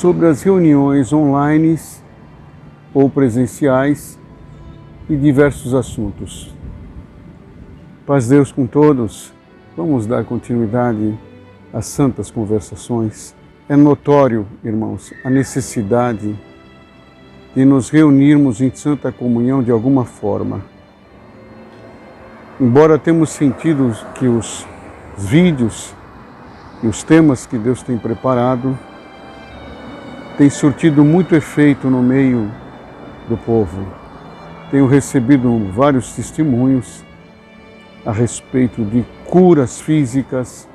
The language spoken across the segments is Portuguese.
sobre as reuniões online ou presenciais e diversos assuntos. Paz Deus com todos. Vamos dar continuidade às santas conversações. É notório, irmãos, a necessidade de nos reunirmos em santa comunhão de alguma forma. Embora temos sentido que os vídeos e os temas que Deus tem preparado têm surtido muito efeito no meio do povo. Tenho recebido vários testemunhos a respeito de curas físicas,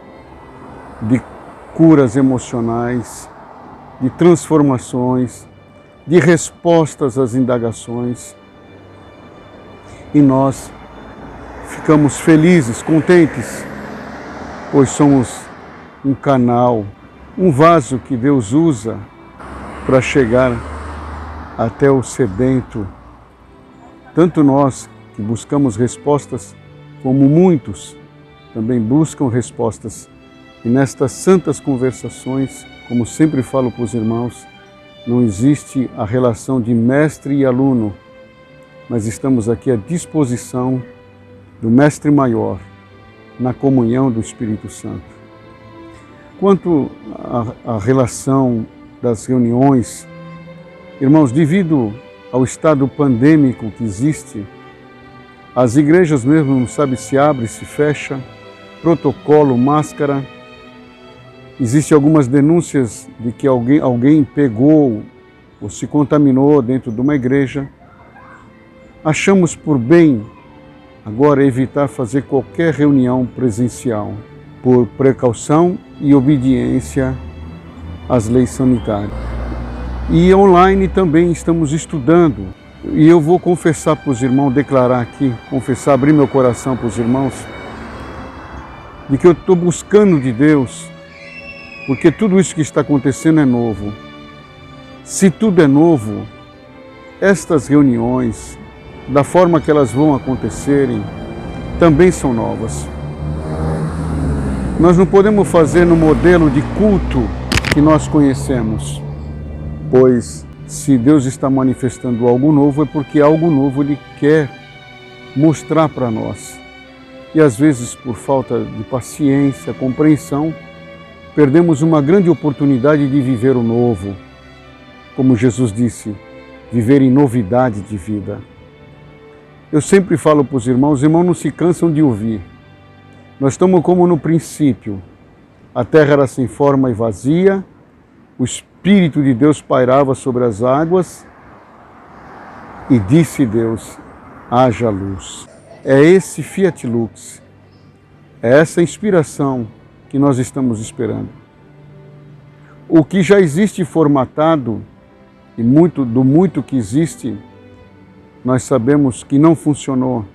de curas emocionais, de transformações, de respostas às indagações. E nós ficamos felizes, contentes, pois somos um canal, um vaso que Deus usa para chegar até o sedento. Tanto nós que buscamos respostas, como muitos também buscam respostas. E nestas santas conversações, como sempre falo para os irmãos, não existe a relação de mestre e aluno, mas estamos aqui à disposição do Mestre Maior, na comunhão do Espírito Santo. Quanto à relação das reuniões, irmãos, devido ao estado pandêmico que existe, as igrejas mesmo não sabem se abre, se fecha, protocolo, máscara. Existem algumas denúncias de que alguém pegou ou se contaminou dentro de uma igreja. Achamos por bem agora evitar fazer qualquer reunião presencial, por precaução e obediência às leis sanitárias. E online também estamos estudando. E eu vou confessar para os irmãos, declarar aqui, abrir meu coração para os irmãos, de que eu estou buscando de Deus, porque tudo isso que está acontecendo é novo. Se tudo é novo, estas reuniões, da forma que elas vão acontecerem, também são novas. Nós não podemos fazer no modelo de culto que nós conhecemos, pois se Deus está manifestando algo novo, é porque algo novo Ele quer mostrar para nós. E às vezes, por falta de paciência, compreensão, perdemos uma grande oportunidade de viver o novo. Como Jesus disse, viver em novidade de vida. Eu sempre falo para os irmãos não se cansam de ouvir. Nós estamos como no princípio. A terra era sem forma e vazia, o Espírito de Deus pairava sobre as águas e disse Deus, haja luz. É esse Fiat Lux, é essa inspiração que nós estamos esperando. O que já existe formatado, e do muito que existe, nós sabemos que não funcionou,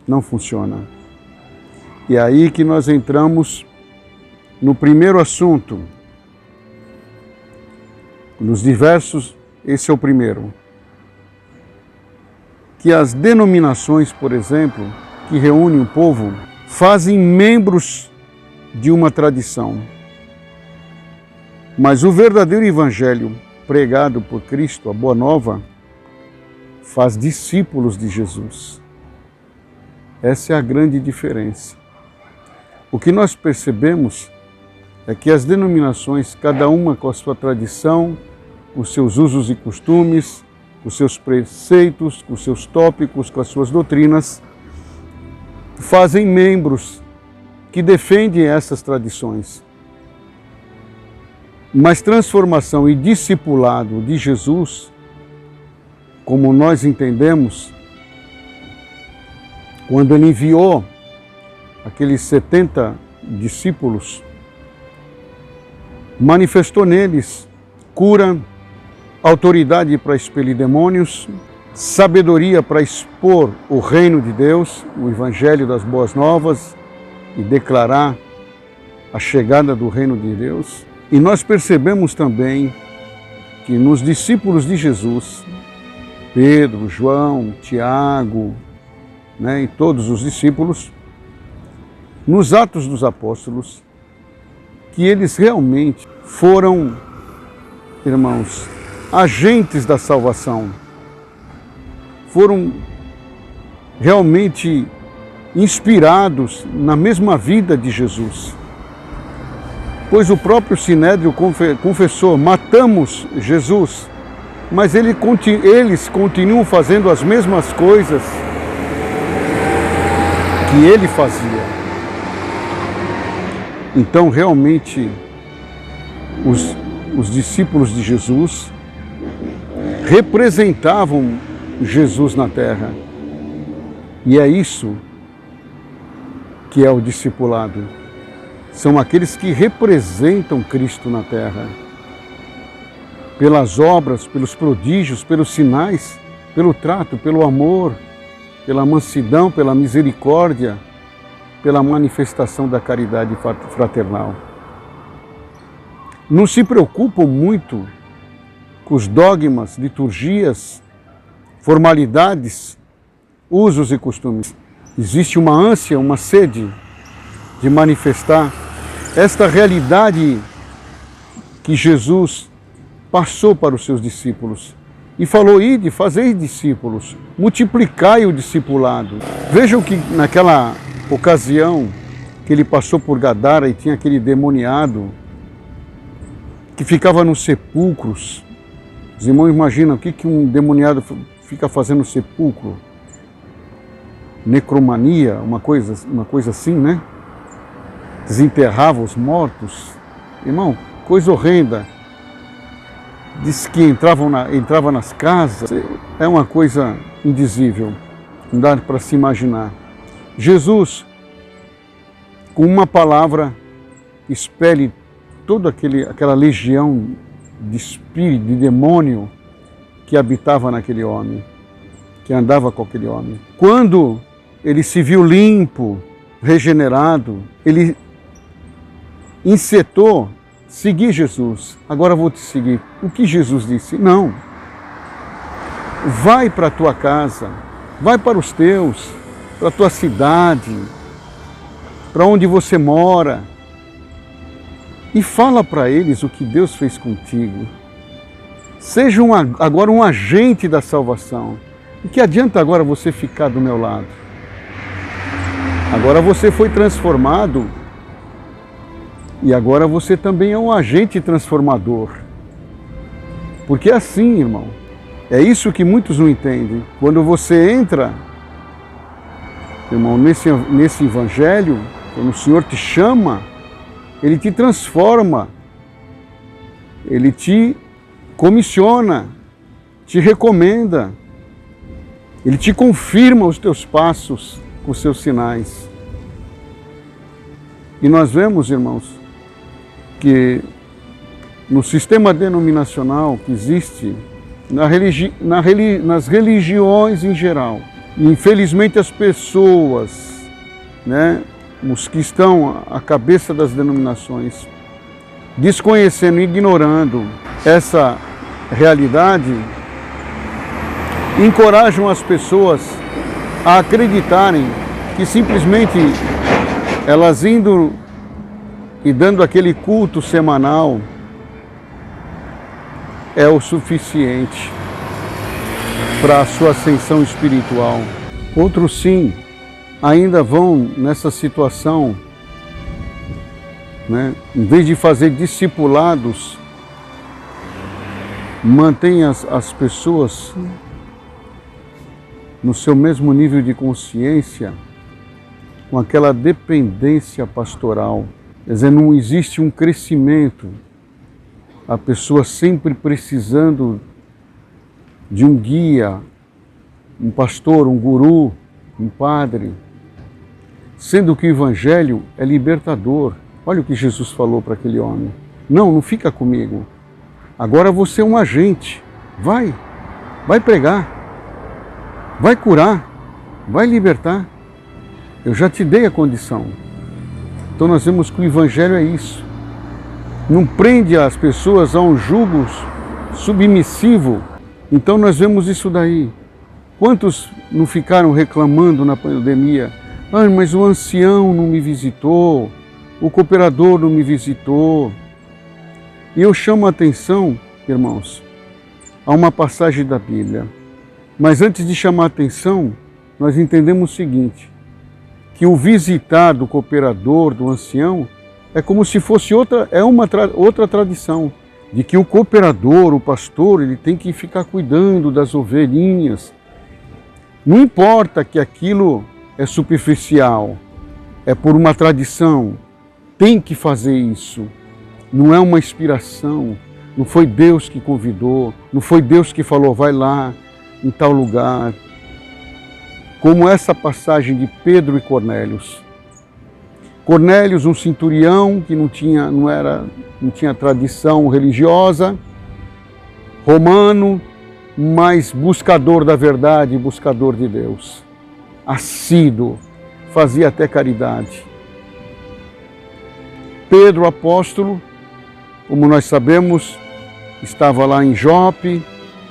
não funciona. E é aí que nós entramos no primeiro assunto, nos diversos, esse é o primeiro. Que as denominações, por exemplo, que reúnem o povo, fazem membros de uma tradição. Mas o verdadeiro evangelho pregado por Cristo, a Boa Nova, faz discípulos de Jesus. Essa é a grande diferença. O que nós percebemos é que as denominações, cada uma com a sua tradição, com os seus usos e costumes, com os seus preceitos, com os seus tópicos, com as suas doutrinas, fazem membros que defendem essas tradições. Mas transformação e discipulado de Jesus, como nós entendemos, quando Ele enviou aqueles 70 discípulos, manifestou neles cura, autoridade para expelir demônios, sabedoria para expor o reino de Deus, o evangelho das boas novas e declarar a chegada do reino de Deus. E nós percebemos também que nos discípulos de Jesus, Pedro, João, Tiago, e todos os discípulos, nos Atos dos Apóstolos, que eles realmente foram irmãos, agentes da salvação. Foram realmente inspirados na mesma vida de Jesus. Pois o próprio Sinédrio confessou: matamos Jesus, mas eles continuam fazendo as mesmas coisas que ele fazia. Então, realmente, os discípulos de Jesus representavam Jesus na terra. E é isso que é o discipulado. São aqueles que representam Cristo na terra. Pelas obras, pelos prodígios, pelos sinais, pelo trato, pelo amor, pela mansidão, pela misericórdia, pela manifestação da caridade fraternal. Não se preocupam muito com os dogmas, liturgias, formalidades, usos e costumes. Existe uma ânsia, uma sede de manifestar esta realidade que Jesus passou para os seus discípulos e falou: ide, fazei discípulos, multiplicai o discipulado. Vejam que naquela ocasião que ele passou por Gadara e tinha aquele demoniado que ficava nos sepulcros. Os irmãos imaginam o que um demoniado fica fazendo no sepulcro? Necromania, uma coisa assim, né? Desenterrava os mortos. Irmão, coisa horrenda. Diz que entrava nas casas. É uma coisa indizível, não dá para se imaginar. Jesus, com uma palavra, expele toda aquela legião de espírito, de demônio que habitava naquele homem, que andava com aquele homem. Quando ele se viu limpo, regenerado, ele encetou: segui Jesus, agora vou te seguir. O que Jesus disse? Não. Vai para a tua casa, vai para os teus, para a tua cidade, para onde você mora, e fala para eles o que Deus fez contigo. Seja agora um agente da salvação. E que adianta agora você ficar do meu lado? Agora você foi transformado e agora você também é um agente transformador. Porque é assim, irmão, é isso que muitos não entendem. Quando você entra, irmão, nesse evangelho, quando o Senhor te chama, Ele te transforma, Ele te comissiona, te recomenda, Ele te confirma os teus passos com os seus sinais. E nós vemos, irmãos, que no sistema denominacional que existe, nas religiões em geral, infelizmente as pessoas, né, os que estão à cabeça das denominações, desconhecendo e ignorando essa realidade, encorajam as pessoas a acreditarem que simplesmente elas indo e dando aquele culto semanal é o suficiente para a sua ascensão espiritual. Outros sim, ainda vão nessa situação, né? Em vez de fazer discipulados, mantém as pessoas no seu mesmo nível de consciência, com aquela dependência pastoral. Quer dizer, não existe um crescimento, a pessoa sempre precisando de um guia, um pastor, um guru, um padre, sendo que o Evangelho é libertador. Olha o que Jesus falou para aquele homem: não fica comigo, agora você é um agente, vai pregar, vai curar, vai libertar, eu já te dei a condição. Então nós vemos que o Evangelho é isso, não prende as pessoas a um jugo submissivo. Então nós vemos isso daí. Quantos não ficaram reclamando na pandemia? Ah, mas o ancião não me visitou, o cooperador não me visitou. E eu chamo a atenção irmãos, a uma passagem da Bíblia. Mas antes de chamar a atenção, nós entendemos o seguinte, que o visitar do cooperador, do ancião, é como se fosse outra tradição, de que o cooperador, o pastor, ele tem que ficar cuidando das ovelhinhas. Não importa que aquilo é superficial, é por uma tradição, tem que fazer isso. Não é uma inspiração, não foi Deus que convidou, não foi Deus que falou, vai lá em tal lugar. Como essa passagem de Pedro e Cornélios. Cornélios, um centurião que não tinha tradição religiosa, romano, mas buscador da verdade, buscador de Deus. Assíduo, fazia até caridade. Pedro, apóstolo, como nós sabemos, estava lá em Jope,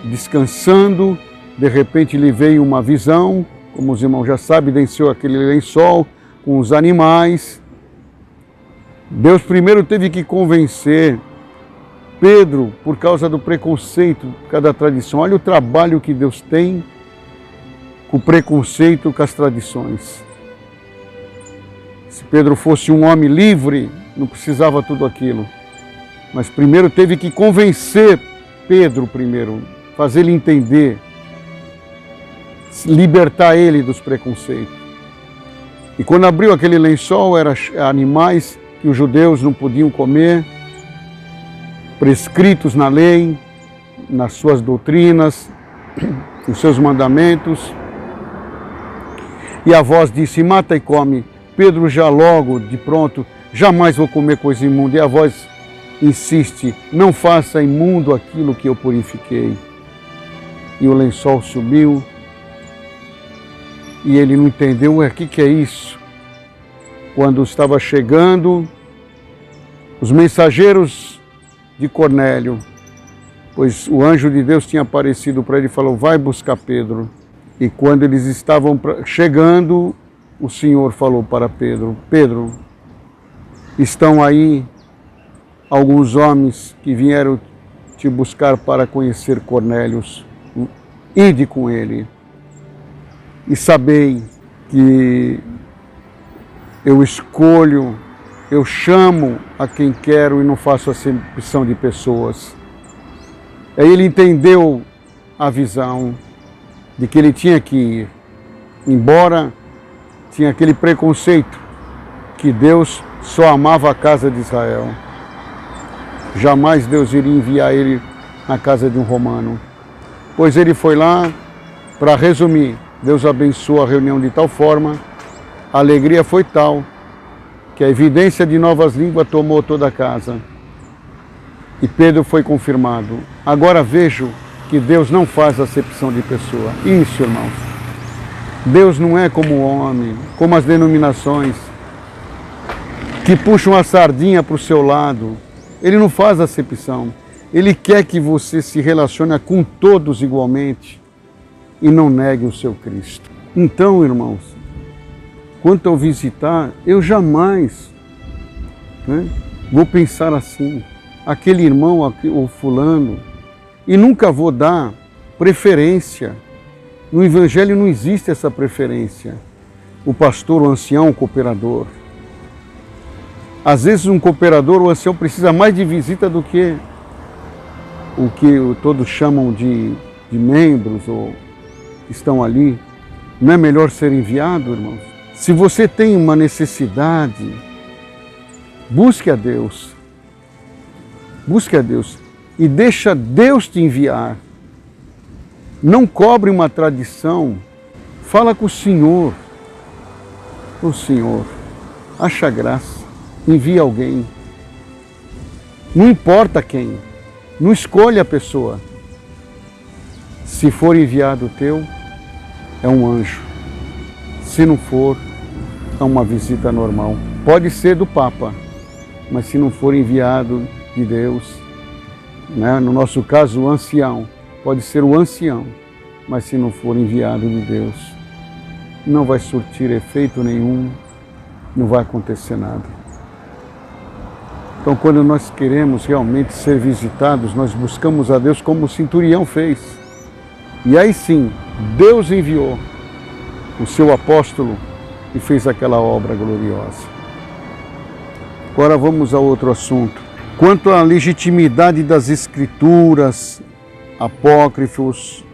descansando, de repente lhe veio uma visão, como os irmãos já sabem, desceu aquele lençol com os animais. Deus primeiro teve que convencer Pedro por causa do preconceito, por causa da tradição. Olha o trabalho que Deus tem com o preconceito, com as tradições. Se Pedro fosse um homem livre, não precisava tudo aquilo. Mas primeiro teve que convencer Pedro primeiro, fazer ele entender, libertar ele dos preconceitos. E quando abriu aquele lençol, eram animais que os judeus não podiam comer, prescritos na lei, nas suas doutrinas, nos seus mandamentos. E a voz disse, mata e come. Pedro já logo, de pronto, jamais vou comer coisa imunda. E a voz insiste, não faça imundo aquilo que eu purifiquei. E o lençol subiu, e ele não entendeu, o que é isso? Quando estava chegando, os mensageiros de Cornélio, pois o anjo de Deus tinha aparecido para ele e falou, vai buscar Pedro. E quando eles estavam chegando, o Senhor falou para Pedro, Pedro, estão aí alguns homens que vieram te buscar para conhecer Cornélio, ide com ele. E sabei que eu escolho, eu chamo a quem quero e não faço acepção de pessoas. Aí ele entendeu a visão de que ele tinha que ir, embora tinha aquele preconceito que Deus só amava a casa de Israel. Jamais Deus iria enviar ele na casa de um romano. Pois ele foi lá, para resumir, Deus abençoou a reunião de tal forma, a alegria foi tal, que a evidência de novas línguas tomou toda a casa. E Pedro foi confirmado. Agora vejo que Deus não faz acepção de pessoa. Isso, irmãos. Deus não é como o homem, como as denominações, que puxam a sardinha para o seu lado. Ele não faz acepção. Ele quer que você se relacione com todos igualmente e não negue o seu Cristo. Então, irmãos, quanto ao visitar, eu jamais vou pensar assim, aquele irmão ou fulano, e nunca vou dar preferência. No Evangelho não existe essa preferência. O pastor, o ancião, o cooperador. Às vezes um cooperador, o ancião, precisa mais de visita do que o que todos chamam de membros ou estão ali. Não é melhor ser enviado, irmãos? Se você tem uma necessidade, busque a Deus. Busque a Deus e deixa Deus te enviar. Não cobre uma tradição. Fala com o Senhor. O Senhor, acha graça, envia alguém. Não importa quem, não escolha a pessoa. Se for enviado teu, é um anjo. Se não for, é uma visita normal. Pode ser do Papa, mas se não for enviado de Deus, no nosso caso, o ancião, pode ser o ancião, mas se não for enviado de Deus, não vai surtir efeito nenhum, não vai acontecer nada. Então, quando nós queremos realmente ser visitados, nós buscamos a Deus como o centurião fez. E aí sim, Deus enviou o seu apóstolo e fez aquela obra gloriosa. Agora vamos a outro assunto. Quanto à legitimidade das escrituras, apócrifos,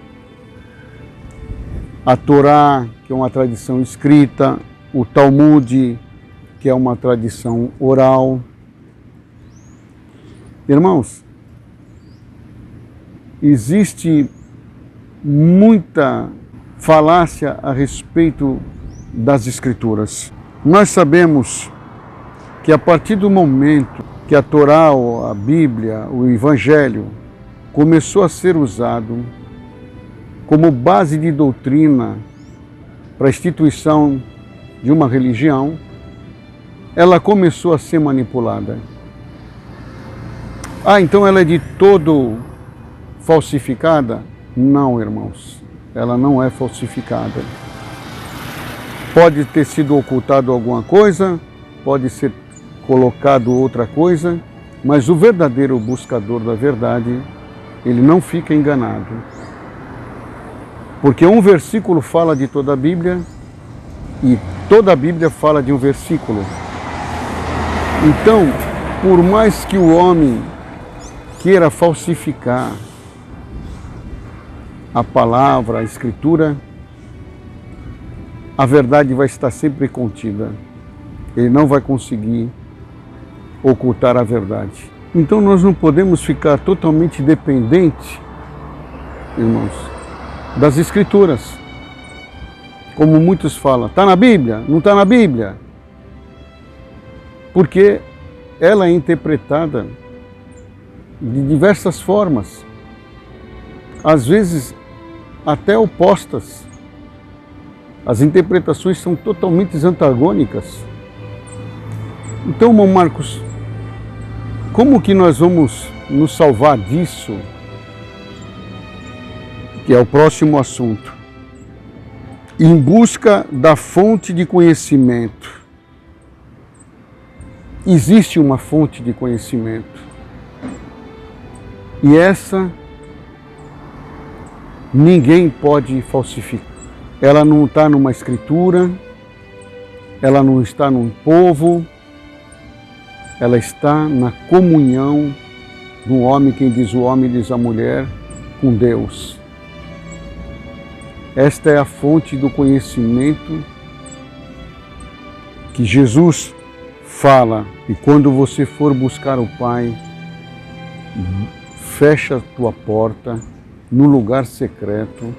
a Torá, que é uma tradição escrita, o Talmud, que é uma tradição oral. Irmãos, existe muita falácia a respeito das Escrituras. Nós sabemos que a partir do momento que a Torá, a Bíblia, o Evangelho começou a ser usado como base de doutrina para a instituição de uma religião, ela começou a ser manipulada. Então ela é de todo falsificada? Não, irmãos, ela não é falsificada. Pode ter sido ocultado alguma coisa, pode ser colocado outra coisa, mas o verdadeiro buscador da verdade, ele não fica enganado. Porque um versículo fala de toda a Bíblia e toda a Bíblia fala de um versículo. Então, por mais que o homem queira falsificar a palavra, a Escritura, a verdade vai estar sempre contida. Ele não vai conseguir ocultar a verdade. Então nós não podemos ficar totalmente dependentes, irmãos, das Escrituras. Como muitos falam, está na Bíblia? Não está na Bíblia? Porque ela é interpretada de diversas formas, às vezes até opostas. As interpretações são totalmente antagônicas. Então, irmão Marcos, como que nós vamos nos salvar disso? Que é o próximo assunto. Em busca da fonte de conhecimento. Existe uma fonte de conhecimento. E essa ninguém pode falsificar. Ela não está numa escritura, ela não está num povo, ela está na comunhão do homem, quem diz o homem diz a mulher, com Deus. Esta é a fonte do conhecimento que Jesus fala. E quando você for buscar o Pai, fecha a tua porta no lugar secreto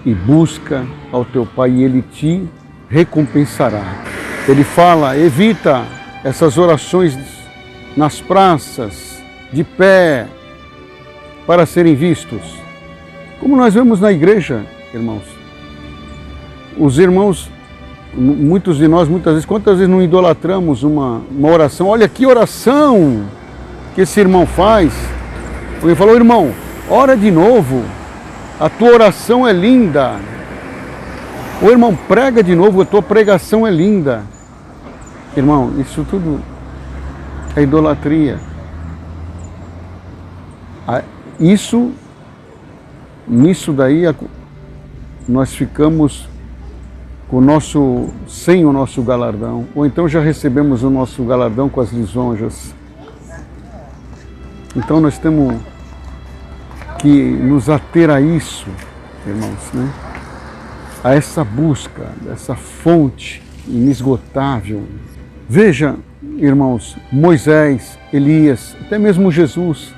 e busca ao teu Pai e Ele te recompensará. Ele fala, evita essas orações nas praças, de pé, para serem vistos. Como nós vemos na igreja, irmãos. Os irmãos, muitos de nós, muitas vezes, quantas vezes não idolatramos uma oração? Olha que oração que esse irmão faz. Alguém falou, irmão, ora de novo, a tua oração é linda. Ô irmão, prega de novo, a tua pregação é linda. Irmão, isso tudo é idolatria. Nisso daí nós ficamos sem o nosso galardão, ou então já recebemos o nosso galardão com as lisonjas. Então nós temos que nos ater a isso, irmãos, né? A essa busca, essa fonte inesgotável. Veja, irmãos, Moisés, Elias, até mesmo Jesus,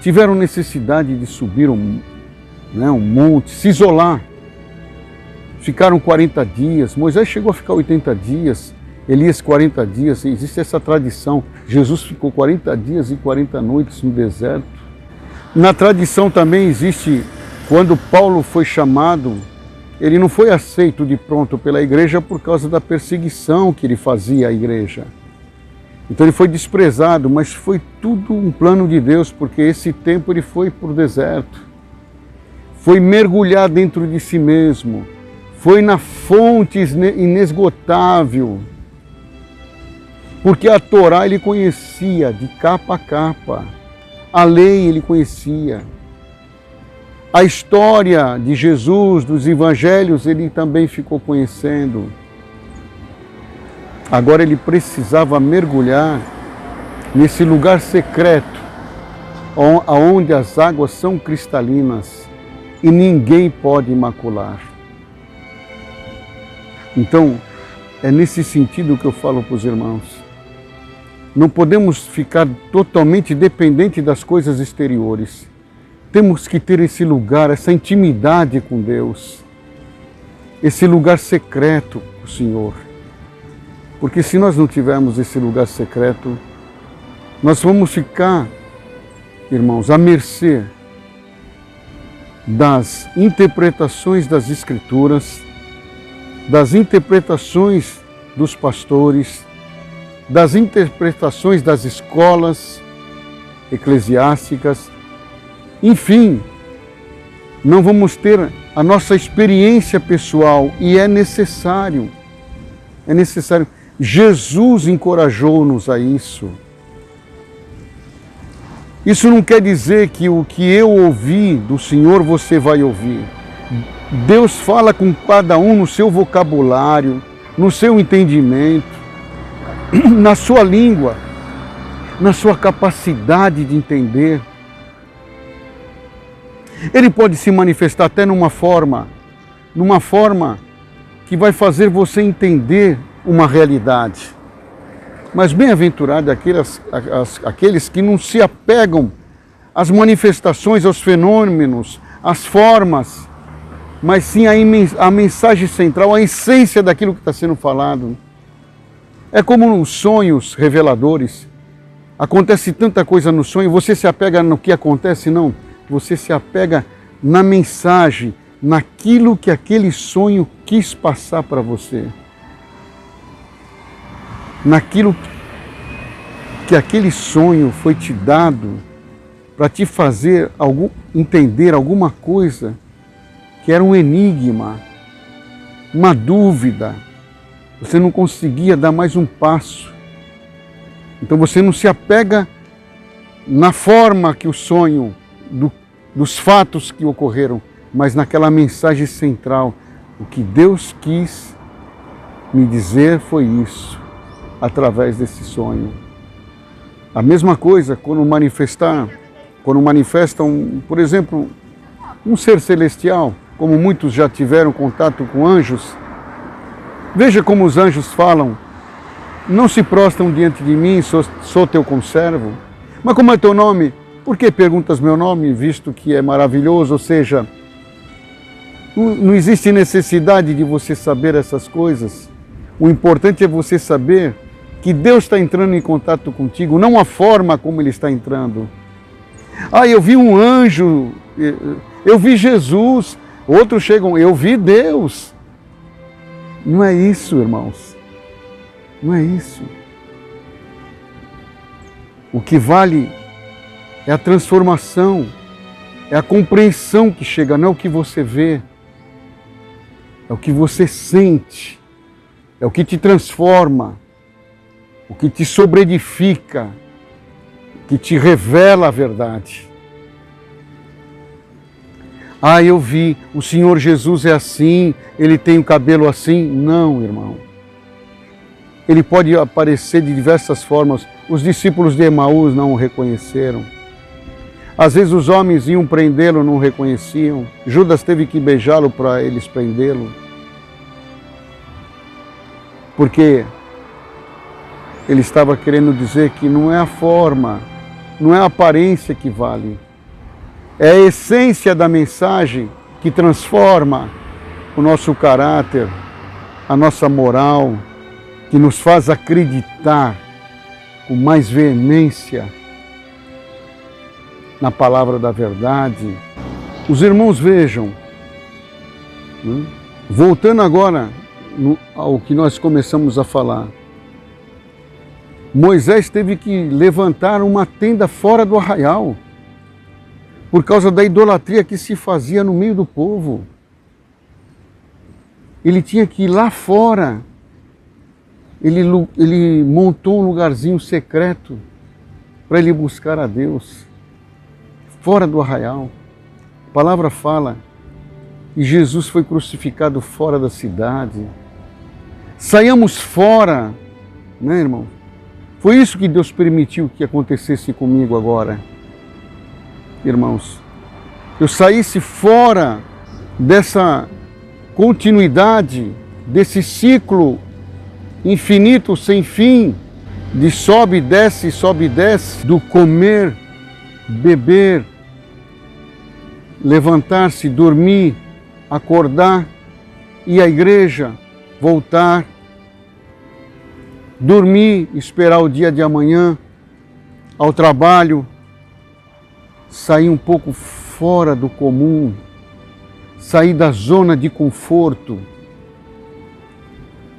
tiveram necessidade de subir um monte, se isolar. Ficaram 40 dias, Moisés chegou a ficar 80 dias, Elias 40 dias, existe essa tradição. Jesus ficou 40 dias e 40 noites no deserto. Na tradição também existe, quando Paulo foi chamado, ele não foi aceito de pronto pela igreja por causa da perseguição que ele fazia à igreja. Então ele foi desprezado, mas foi tudo um plano de Deus, porque esse tempo ele foi para o deserto. Foi mergulhar dentro de si mesmo, foi na fonte inesgotável. Porque a Torá ele conhecia de capa a capa, a lei ele conhecia, a história de Jesus, dos evangelhos, ele também ficou conhecendo. Agora ele precisava mergulhar nesse lugar secreto, onde as águas são cristalinas e ninguém pode macular. Então, é nesse sentido que eu falo para os irmãos. Não podemos ficar totalmente dependente das coisas exteriores. Temos que ter esse lugar, essa intimidade com Deus, esse lugar secreto com o Senhor. Porque se nós não tivermos esse lugar secreto, nós vamos ficar, irmãos, à mercê das interpretações das Escrituras, das interpretações dos pastores, das interpretações das escolas eclesiásticas. Enfim, não vamos ter a nossa experiência pessoal e é necessário. Jesus encorajou-nos a isso. Isso não quer dizer que o que eu ouvi do Senhor você vai ouvir. Deus fala com cada um no seu vocabulário, no seu entendimento, na sua língua, na sua capacidade de entender. Ele pode se manifestar até numa forma que vai fazer você entender uma realidade. Mas bem-aventurado aqueles que não se apegam às manifestações, aos fenômenos, às formas, mas sim a mensagem central, a essência daquilo que está sendo falado. É como nos sonhos reveladores. Acontece tanta coisa no sonho, você se apega no que acontece? Não. Você se apega na mensagem, naquilo que aquele sonho quis passar para você. Naquilo que aquele sonho foi te dado para te fazer entender alguma coisa que era um enigma, uma dúvida. Você não conseguia dar mais um passo. Então você não se apega na forma que o sonho, dos fatos que ocorreram, mas naquela mensagem central. O que Deus quis me dizer foi isso, através desse sonho. A mesma coisa quando manifestam, por exemplo, um ser celestial, como muitos já tiveram contato com anjos. Veja como os anjos falam: não se prostram diante de mim, sou teu conservo. Mas como é teu nome? Por que perguntas meu nome, visto que é maravilhoso? Ou seja, não existe necessidade de você saber essas coisas. O importante é você saber que Deus está entrando em contato contigo, não a forma como Ele está entrando. Ah, eu vi um anjo, eu vi Jesus. Outros chegam, eu vi Deus. Não é isso, irmãos. Não é isso. O que vale é a transformação, é a compreensão que chega, não é o que você vê, é o que você sente, é o que te transforma, o que te sobreedifica, que te revela a verdade. Ah, eu vi, o Senhor Jesus é assim, Ele tem o cabelo assim. Não, irmão. Ele pode aparecer de diversas formas. Os discípulos de Emaús não o reconheceram. Às vezes os homens iam prendê-lo, não o reconheciam. Judas teve que beijá-lo para eles prendê-lo. Porque ele estava querendo dizer que não é a forma, não é a aparência que vale. É a essência da mensagem que transforma o nosso caráter, a nossa moral, que nos faz acreditar com mais veemência na palavra da verdade. Os irmãos vejam, voltando agora ao que nós começamos a falar, Moisés teve que levantar uma tenda fora do arraial, por causa da idolatria que se fazia no meio do povo. Ele tinha que ir lá fora, ele montou um lugarzinho secreto para ele buscar a Deus, fora do arraial. A palavra fala que Jesus foi crucificado fora da cidade. Saiamos fora, né, irmão? Foi isso que Deus permitiu que acontecesse comigo agora, irmãos. Eu saísse fora dessa continuidade, desse ciclo infinito, sem fim, de sobe e desce, do comer, beber, levantar-se, dormir, acordar, ir à igreja, voltar, dormir, esperar o dia de amanhã, ao trabalho, sair um pouco fora do comum, sair da zona de conforto.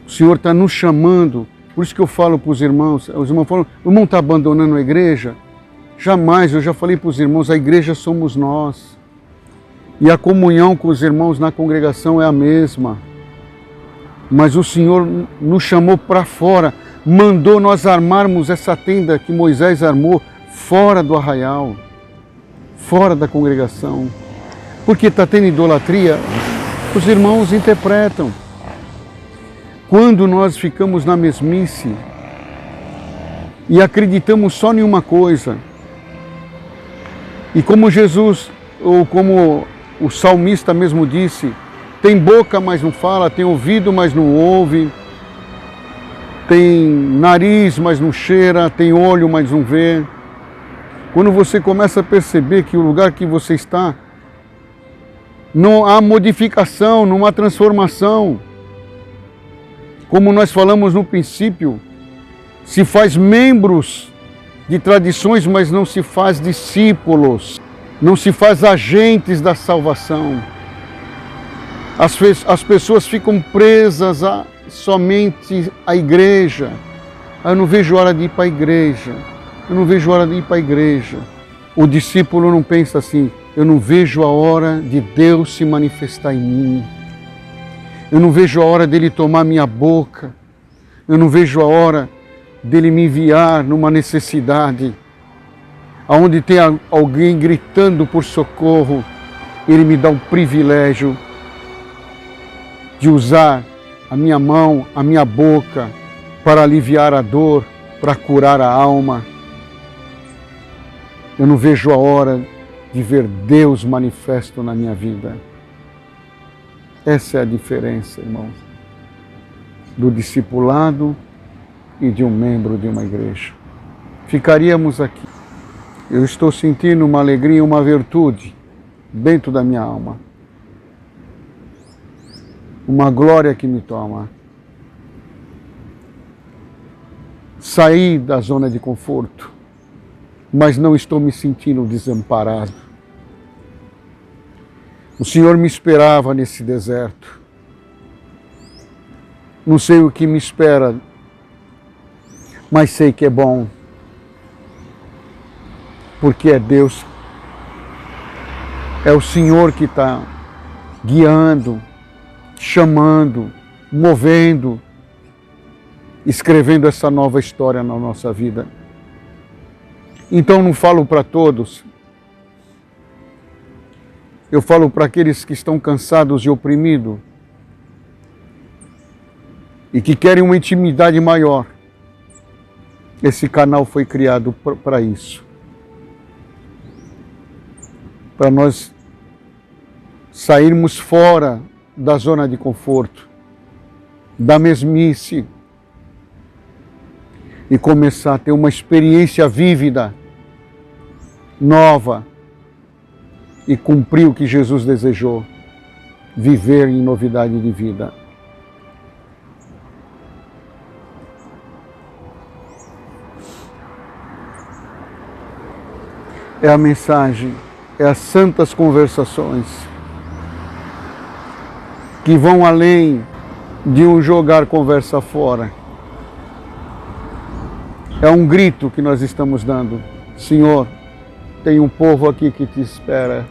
O Senhor está nos chamando, por isso que eu falo para os irmãos falam, o irmão está abandonando a igreja? Jamais, eu já falei para os irmãos, a igreja somos nós. E a comunhão com os irmãos na congregação é a mesma. Mas o Senhor nos chamou para fora, mandou nós armarmos essa tenda que Moisés armou fora do arraial, fora da congregação. Porque está tendo idolatria, os irmãos interpretam. Quando nós ficamos na mesmice e acreditamos só em uma coisa, e como Jesus, ou como o salmista mesmo disse, tem boca, mas não fala, tem ouvido, mas não ouve, tem nariz, mas não cheira, tem olho, mas não vê. Quando você começa a perceber que o lugar que você está, não há modificação, não há transformação. Como nós falamos no princípio, se faz membros de tradições, mas não se faz discípulos, não se faz agentes da salvação. As pessoas ficam presas somente à igreja. Eu não vejo hora de ir para a igreja, eu não vejo hora de ir para a igreja. O discípulo não pensa assim, eu não vejo a hora de Deus se manifestar em mim. Eu não vejo a hora dele tomar minha boca. Eu não vejo a hora dele me enviar numa necessidade, aonde tem alguém gritando por socorro, ele me dá o privilégio de usar a minha mão, a minha boca, para aliviar a dor, para curar a alma. Eu não vejo a hora de ver Deus manifesto na minha vida. Essa é a diferença, irmãos, do discipulado e de um membro de uma igreja. Ficaríamos aqui. Eu estou sentindo uma alegria, uma virtude dentro da minha alma. Uma glória que me toma. Saí da zona de conforto, mas não estou me sentindo desamparado. O Senhor me esperava nesse deserto. Não sei o que me espera, mas sei que é bom, porque é Deus, é o Senhor que está guiando, chamando, movendo, escrevendo essa nova história na nossa vida. Então não falo para todos, eu falo para aqueles que estão cansados e oprimidos e que querem uma intimidade maior. Esse canal foi criado para isso. Para nós sairmos fora da zona de conforto, da mesmice, e começar a ter uma experiência vívida, nova, e cumprir o que Jesus desejou, viver em novidade de vida. É a mensagem, é as santas conversações que vão além de um jogar conversa fora. É um grito que nós estamos dando. Senhor, tem um povo aqui que te espera,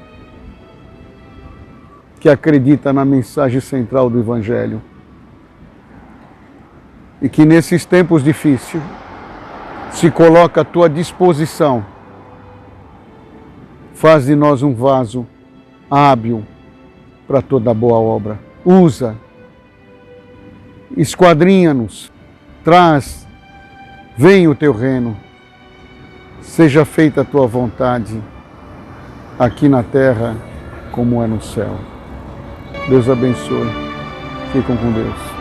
que acredita na mensagem central do Evangelho. e que nesses tempos difíceis se coloca à tua disposição. Faz de nós um vaso hábil para toda boa obra. Usa, esquadrinha-nos, traz, vem o teu reino, seja feita a tua vontade, aqui na terra como é no céu. Deus abençoe. Fiquem com Deus.